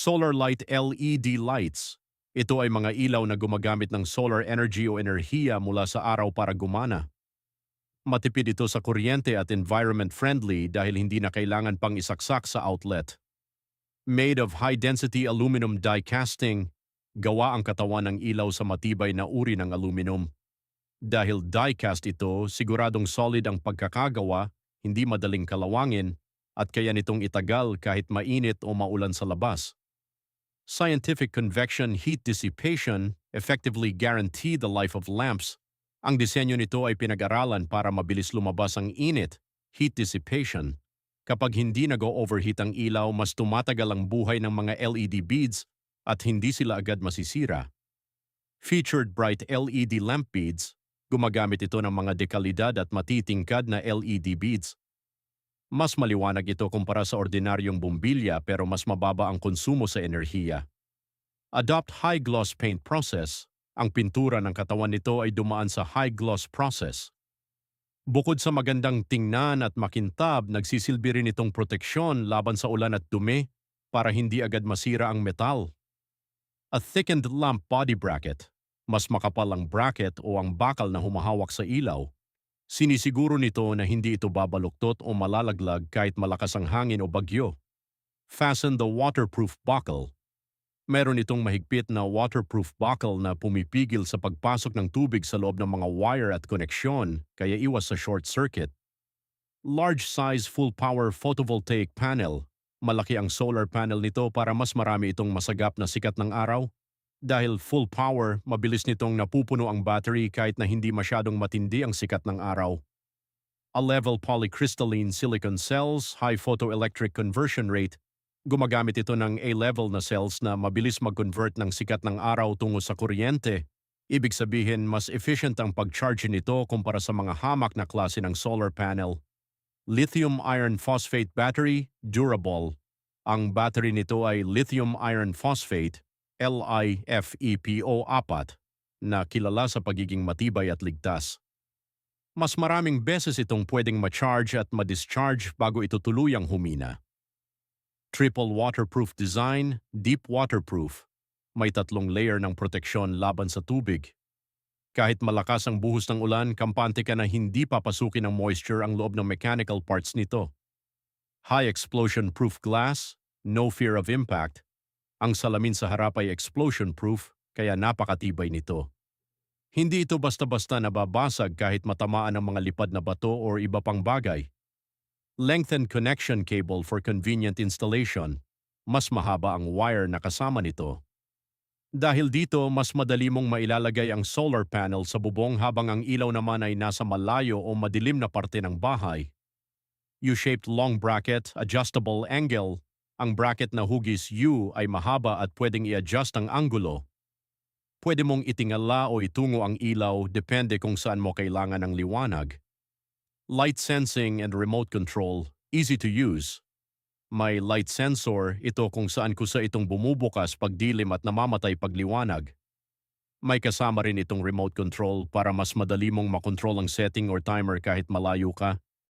Solar light LED lights. Ito ay mga ilaw na gumagamit ng solar energy o enerhiya mula sa araw para gumana. Matipid ito sa kuryente at environment-friendly dahil hindi na kailangan pang isaksak sa outlet. Made of high-density aluminum die casting, gawa ang katawan ng ilaw sa matibay na uri ng aluminum. Dahil die-cast ito, siguradong solid ang pagkakagawa, hindi madaling kalawangin, at kaya nitong itagal kahit mainit o maulan sa labas. Scientific convection heat dissipation effectively guarantee the life of lamps. Ang disenyo nito ay pinag-aralan para mabilis lumabas ang init, heat dissipation. Kapag hindi nag-overheat ang ilaw, mas tumatagal ang buhay ng mga LED beads at hindi sila agad masisira. Featured bright LED lamp beads, gumagamit ito ng mga dekalidad at matitingkad na LED beads. Mas maliwanag ito kumpara sa ordinaryong bumbilya pero mas mababa ang konsumo sa enerhiya. Adopt high gloss paint process. Ang pintura ng katawan nito ay dumaan sa high gloss process. Bukod sa magandang tingnan at makintab, nagsisilbi rin itong proteksyon laban sa ulan at dumi para hindi agad masira ang metal. A thickened lamp body bracket. Mas makapal ang bracket o ang bakal na humahawak sa ilaw. Sinisiguro nito na hindi ito babaluktot o malalaglag kahit malakas ang hangin o bagyo. Fasten the waterproof buckle. Meron itong mahigpit na waterproof buckle na pumipigil sa pagpasok ng tubig sa loob ng mga wire at koneksyon, kaya iwas sa short circuit. Large size full power photovoltaic panel. Malaki ang solar panel nito para mas marami itong masagap na sikat ng araw. Dahil full power, mabilis nitong napupuno ang battery kahit na hindi masyadong matindi ang sikat ng araw. A level polycrystalline silicon cells, high photoelectric conversion rate. Gumagamit ito ng A-level na cells na mabilis mag-convert ng sikat ng araw tungo sa kuryente. Ibig sabihin, mas efficient ang pag-charge nito kumpara sa mga hamak na klase ng solar panel. Lithium iron phosphate battery, durable. Ang battery nito ay lithium iron phosphate, LiFePO4, na kilala sa pagiging matibay at ligtas. Mas maraming beses itong pwedeng ma-charge at ma-discharge bago ito tuluyang humina. Triple waterproof design, deep waterproof. May 3 layer ng proteksyon laban sa tubig. Kahit malakas ang buhos ng ulan, kampante ka na hindi papasukin ng moisture ang loob ng mechanical parts nito. High explosion-proof glass, no fear of impact. Ang salamin sa harap ay explosion-proof, kaya napakatibay nito. Hindi ito basta-basta nababasag kahit matamaan ng mga lipad na bato o iba pang bagay. Lengthened connection cable for convenient installation. Mas mahaba ang wire na kasama nito. Dahil dito, mas madali mong mailalagay ang solar panel sa bubong habang ang ilaw naman ay nasa malayo o madilim na parte ng bahay. U-shaped long bracket, adjustable angle. Ang bracket na hugis U ay mahaba at pwedeng i-adjust ang anggulo. Pwede mong itingala o itungo ang ilaw depende kung saan mo kailangan ng liwanag. Light sensing and remote control, easy to use. May light sensor, ito kung saan kusa itong bumubukas pag dilim at namamatay pag liwanag. May kasama rin itong remote control para mas madali mong makontrol ang setting or timer kahit malayo ka.